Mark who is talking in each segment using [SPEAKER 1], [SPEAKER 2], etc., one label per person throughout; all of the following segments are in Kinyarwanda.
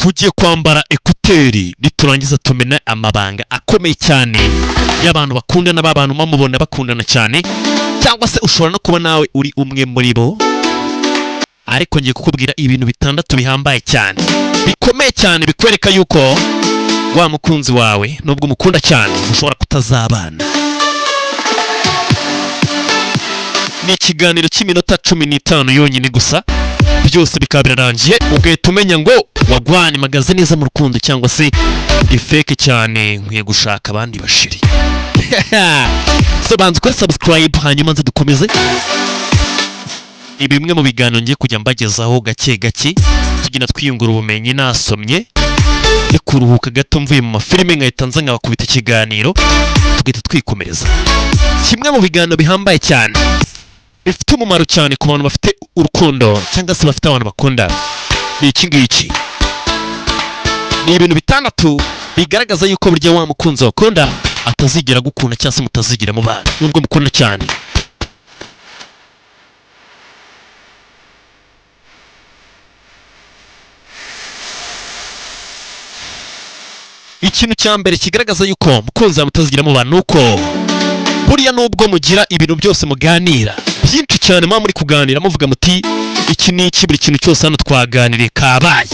[SPEAKER 1] tugiye kwambara ekuteri niturangiza tumena amabanga akomeye cyane y'abantu bakundana b'abantu mamubona bakundana cyane, cyangwa se ushobora no kuba nawe uri umwe muri bo. Ariko ngiye kukubwira ibintu bitandatu bihambaye cyane, bikomeye cyane, bikwereka yuko wa mukunzi wawe nubwo umukunda cyane ushobora kutazabana. Ni ikiganiro cy'iminota 15 yonyine gusa, byose bikaba birarangiye ugahita umenya ngo wagwani magaze neza mu rukundo cyangwa se ifeke cyane nkwiye gushaka abandi bashiri. So banze kuri subscribe hanyuma nze dukomeze. Ibi bimwe mu biganiro ngiye kujya mbagezaho gake gake, tugenda twiyungura ubumenyi. Nasomye kuruhuka gato mvuye mu mafilime nkahita nza nkabakubita ikiganiro tugahita twikomereza. Kimwe mu biganiro bihambaye cyane bifite umumaro cyane ku bantu bafite urukundo cyangwa se bafite abantu bakunda ni iki ngiki. Ni ibintu bitandatu bigaragaza yuko burya wa mukunzi wakunda atazigera gukunda cyangwa se mutazigira mu bana nubwo mukunda cyane. Ikintu cya mbere kigaragaza yuko mukunzi mutazigira mu bana nuko buriya nubwo mugira ibintu byose muganira byinshi cyane, muri kuganira muvuga muti iki ni iki, buri kintu cyose hano twaganiriye kabaye,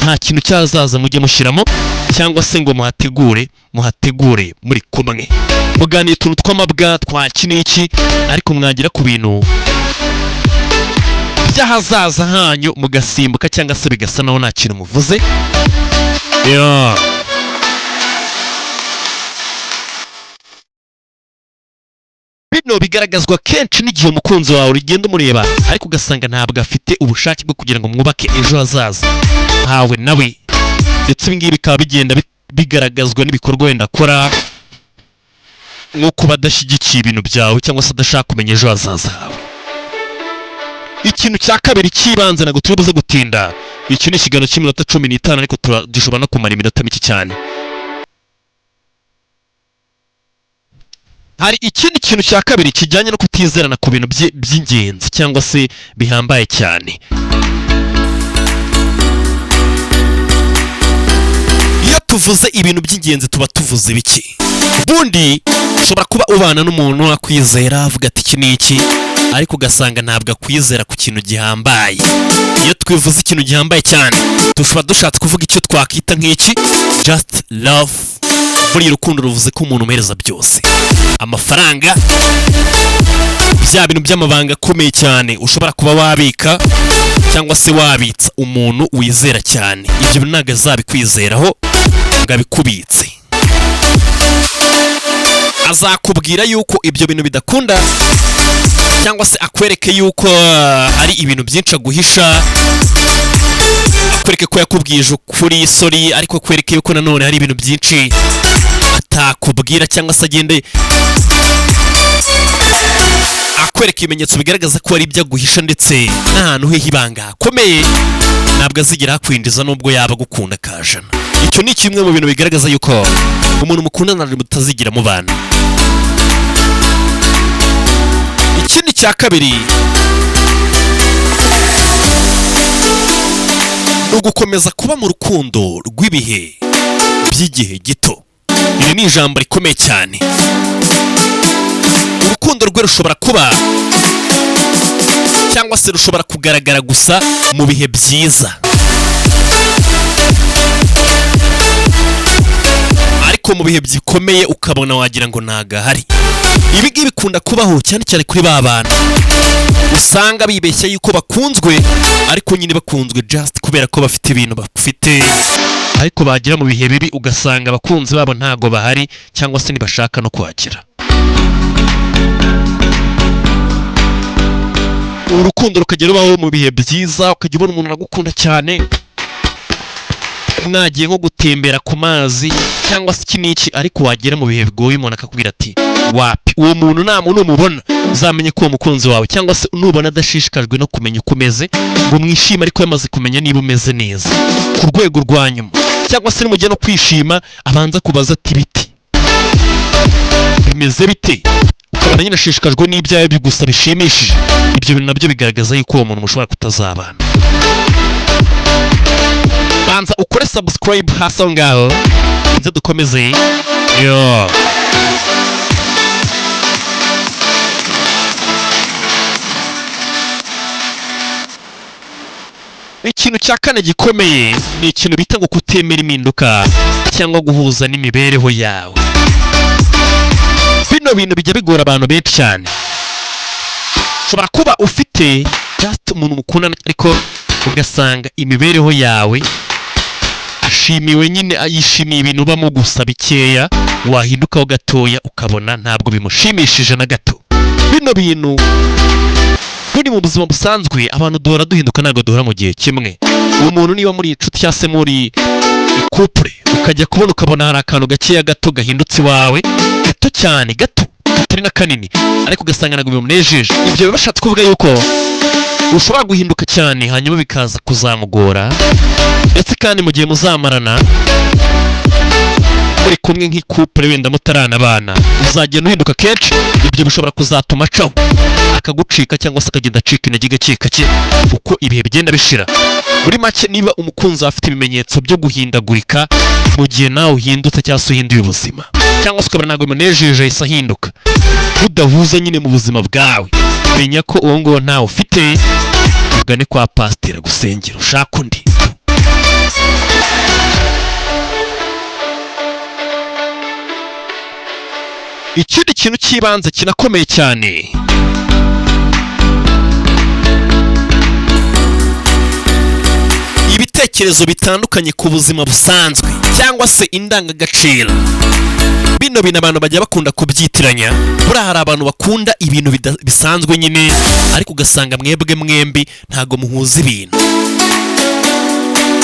[SPEAKER 1] nta kintu cyazaza mujye mushyiramo cyangwa se ngo muhategure muri kumwe muganira utuntu tw'amabwa twa kiniki, ariko mwagira ku bintu by'ahazaza hanyu mugasimbuka cyangwa se bigasa naho nta kintu muvuze. Bino bigaragazwa kenshi n'igihe umukunzi wawe urigenda umureba ariko ugasanga ntabwo afite ubushake bwo kugira ngo mwubake ejo hazaza hawe nawe, ndetse ibi ngibi bikaba bigenda bigaragazwa n'ibikorwa wenda akora nko kuba adashyigikiye ibintu byawe cyangwa se adashaka kumenya ejo hazaza hawe. Ikintu cya kabiri cy'ibanze ntabwo turi buze gutinda, iki ni ikiganiro cy'iminota 15 ariko dushobora no kumara iminota mike cyane. Hari ikindi kintu cya kabiri kijyanye no kutizerana ku bintu by'ingenzi cyangwa se bihambaye cyane. Iyo tuvuze ibintu by'ingenzi tuba tuvuze biki? Ubundi ushobora kuba ubana n'umuntu akwizera avuga ati iki ni iki, ariko ugasanga ntabwo akwizera ku kintu gihambaye. Iyo twivuze ikintu gihambaye cyane dushobora dushatse kuvuga icyo twakita nk'iki just love. Buri rukundo ruvuze ko umuntu umereza byose, amafaranga, bya bintu by'amabanga akomeye cyane ushobora kuba wabika cyangwa se wabitsa umuntu wizera cyane. Ibyo bintu ntabwo azabikwizeraho ngo abikubitse, azakubwira yuko ibyo bintu bidakunda cyangwa se akwereke yuko hari ibintu byinshi aguhisha, akwereke ko yakubwije ukuri sorry, ariko akwereke yuko nanone hari ibintu byinshi atakubwira cyangwa se agende akwereka ibimenyetso bigaragaza ko ari ibyo aguhisha, ndetse n'ahantu he hibanga hakomeye ntabwo azigera hakwinjiza nubwo yaba agukunda kajana. Icyo ni kimwe mu bintu bigaragaza yuko umuntu mukundana mutazigira mu bana. Ikindi cya kabiri ni ugukomeza kuba mu rukundo rw'ibihe by'igihe gito. Iri ni ijambo rikomeye cyane. Urukundo rwe rushobora kuba cyangwa se rushobora kugaragara gusa mu bihe byiza, ariko mu bihe bikomeye ukabona wagira ngo ntagahari. Ibi ngibi bikunda kubaho cyane cyane kuri ba bantu usanga bibeshya yuko bakunzwe, ariko nyine bakunzwe just kubera ko bafite ibintu bafite, ariko bagira mu bihe bibi ugasanga abakunzi babo ntago bahari cyangwa se ntibashaka no kwakira. Urukundo rukagera rubaho mu bihe byiza, ukajya ubona umuntu aragukunda cyane, mwagiye nko gutembera ku mazi cyangwa se iki n'iki, ariko wagera mu bihe bigoye umuntu akakubwira ati wapi, uwo muntu nta muntu umubona uzamenye ko uwo mukunzi wawe, cyangwa se nubona adashishikajwe no kumenya uko umeze ngo mwishime, ariko yamaze kumenya niba umeze neza ku rwego rwa nyuma, cyangwa se nimujya no kwishima abanza kubaza ati biti bimeze bite, ukabona nyine ashishikajwe n'ibyawe gusa bishimishije. Ibyo bintu nabyo bigaragaza yuko uwo muntu mushobora kutazabana. banza ukore subscribe hasi aho ngaho nze dukomeze. Yo ikintu cya kane gikomeye ni ikintu bita ngo kutemera impinduka cyangwa guhuza n'imibereho yawe. Bino bintu bijya bigora abantu benshi cyane. Ushobora kuba ufite just umuntu mukundana ariko ugasanga imibereho yawe ashimiwe nyine ayishimiye ibintu ubamo gusa bikeya, wahindukaho gatoya ukabona ntabwo bimushimishije na gato. Bino bintu muri mu buzima busanzwe abantu duhora duhinduka, ntabwo duhora mu gihe kimwe. Uwo muntu niba muri inshuti cyangwa se muri couple ukajya kubona ukabona hari akantu gakeya gato gahindutse iwawe, gato cyane, gato atari na kanini, ariko ugasanga ntabwo bimunejeje. Ibyo bibashatse kuvuga yuko ushobora guhinduka cyane hanyuma bikaza kuzamugora, ndetse kandi mu gihe muzamarana muri kumwe nk'ikupure wenda mutarana abana uzagenda uhinduka kenshi. Ibyo bishobora kuzatuma acaho akagucika cyangwa se akagenda acika intege gake gake uko ibihe bigenda bishira. Muri make niba umukunzi afite ibimenyetso byo guhindagurika mu gihe nawe uhindutse cyangwa se uhinduye ubuzima, cyangwa se ukabona ntabwo bimunejeje ahise ahinduka, udahuza nyine mu buzima bwawe, menya ko uwo nguwo ntawe ufite, ugane kwa pasiteri gusengera ushaka undi. Ikindi kintu cy'ibanze kinakomeye cyane, ibitekerezo bitandukanye ku buzima busanzwe cyangwa se indangagaciro. Bino bintu abantu bajya bakunda kubyitiranya. Buriya hari abantu bakunda ibintu bisanzwe nyine, ariko ugasanga mwembi ntago muhuza ibintu.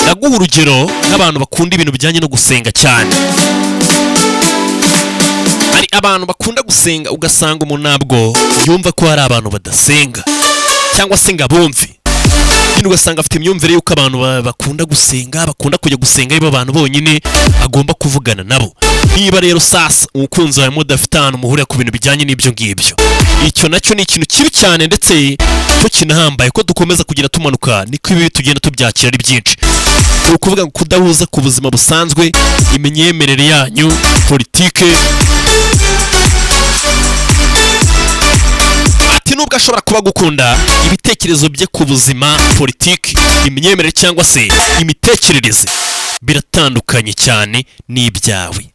[SPEAKER 1] Ndaguha urugero nk'abantu bakunda ibintu bijyanye no gusenga cyane. Hari abantu bakunda gusenga ugasanga umuntu ntabwo yumva ko hari abantu badasenga cyangwa se ngo abumve. Ugasanga afite imyumvire y'uko abantu bakunda gusenga, bakunda kujya gusenga aribo abantu bonyine agomba kuvugana nabo. Niba rero sasa umukunzi wawe mudafite ahantu muhurira ku bintu bijyanye n'ibyo ngibyo, icyo nacyo ni ikintu kibi cyane, ndetse cyo kinahambaye. Ko dukomeza kugira tumanuka niko ibi tugenda tubyakira ari byinshi. Ni ukuvuga ngo kudahuza ku buzima busanzwe, imyemerere yanyu, politike. Nubwo ashobora kuba gukunda ibitekerezo bye ku buzima, politiki, imyemerere cyangwa se imitekerereze biratandukanye cyane n'ibyawe.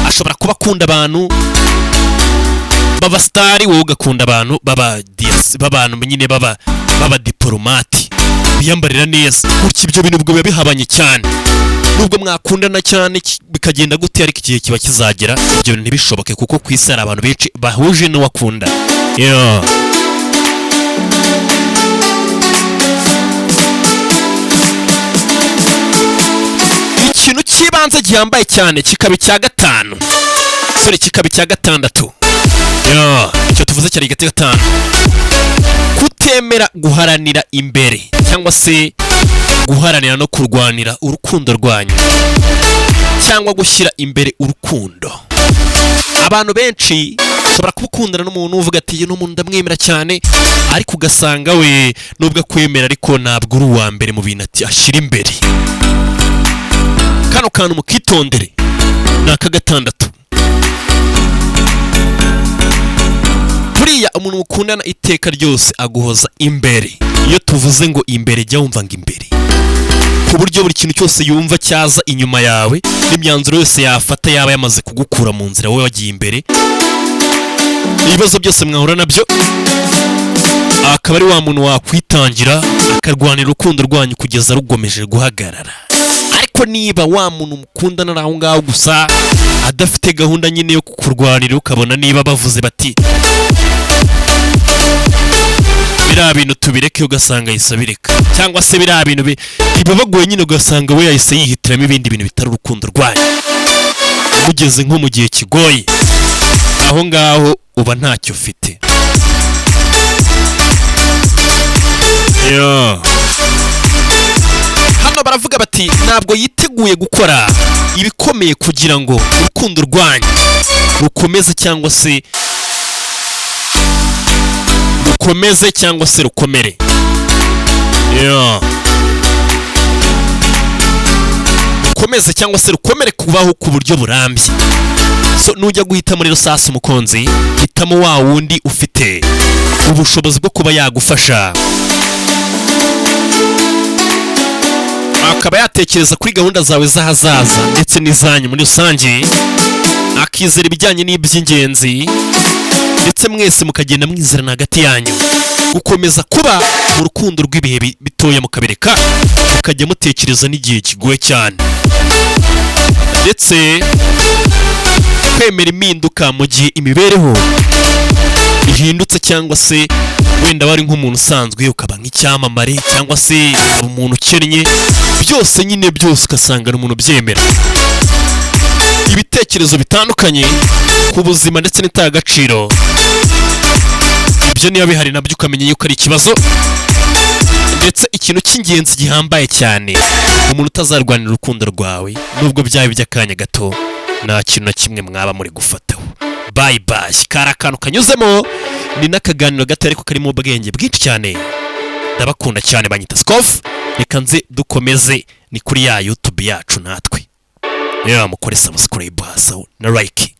[SPEAKER 1] Ashobora kuba akunda abantu b'abasitari, wowe ugakunda abantu b'abantu nyine b'abadiplomati biyambarira neza. Gutya ibyo bintu ubwo biba bihabanye cyane. Nubwo mwakundana cyane bikagenda gute, ariko igihe kiba kizagera ibyo bintu ntibishoboke, kuko ku isi hari abantu benshi bahuje n'uwakunda. Ikintu cy'ibanze gihambaye cyane kikaba icya gatanu, kikaba icya gatandatu. Icyo tuvuze cyari gatanu. Kutemera guharanira imbere cyangwa se guharanira no kurwanira urukundo rwanyu, cyangwa gushyira imbere urukundo. Abantu benshi ushobora kuba ukundana n'umuntu uvuga ati uyu n'umuntu ndamwemera cyane, ariko ugasanga we nubwo akwemera ariko ntabwo uri uwa mbere mu bintu ati ashyira imbere. Kano kantu mukitondere, ni aka gatandatu. Buriya umuntu mukundana iteka ryose aguhoza imbere. Iyo tuvuze ngo imbere, jya wumva ngo imbere, ku buryo buri kintu cyose yumva cyaza inyuma yawe, n'imyanzuro yose yafata yaba yamaze kugukura mu nzira wowe wagiye imbere. Ibibazo byose mwahura nabyo akaba ari wa muntu wakwitangira akarwanira urukundo rwanyu kugeza rugomeje guhagarara. Ariko niba wa muntu mukundana aho ngaho gusa adafite gahunda nyine yo kukurwanira, ukabona niba bavuze bati biriya bintu tubireke, ugasanga yahise abireka, cyangwa se biriya bintu bibabagoye nyine, ugasanga we yahise yihitiramo ibindi bintu bitari urukundo rwanyu. Mugeze nko mu gihe kigoye, aho ngaho uba ntacyo ufite. Hano baravuga bati ntabwo yiteguye gukora ibikomeye kugira ngo urukundo rwanyu rukomeze cyangwa se rukomere. rukomeze cyangwa se rukomere kubaho ku buryo burambye. So nujya guhitamo rero sasa umukunzi, hitamo wa wundi ufite ubushobozi bwo kuba yagufasha, akaba yatekereza kuri gahunda zawe z'ahazaza ndetse n'izanyu muri rusange, akizera ibijyanye n'iby'ingenzi, ndetse mwese mukagenda mwizerana hagati yanyu, gukomeza kuba mu rukundo rw'ibihe bitoya mukabireka, mukajya mutekereza n'igihe kigoye cyane, ndetse kwemera impinduka mu gihe imibereho ihindutse, cyangwa se wenda wari nk'umuntu usanzwe ukaba nk'icyamamare cyangwa se umuntu ukennye, byose nyine byose ugasanga n'umuntu byemera. Ibitekerezo bitandukanye ku buzima ndetse n'indangagaciro, ibyo niba bihari nabyo ukamenya yuko ari ikibazo. Ndetse ikintu cy'ingenzi gihambaye cyane, umuntu utazarwanira urukundo rwawe nubwo byaba iby'akanya gato, nta kintu na kimwe mwaba muri gufataho. Bye bye. Kari akantu kanyuzemo, ni n'akaganiro gato ariko karimo ubwenge bwinshi cyane. Ndabakunda cyane, banyita Scoff. Reka nze dukomeze, ni kuri ya YouTube yacu natwe. Mukore subscribe hasi na like.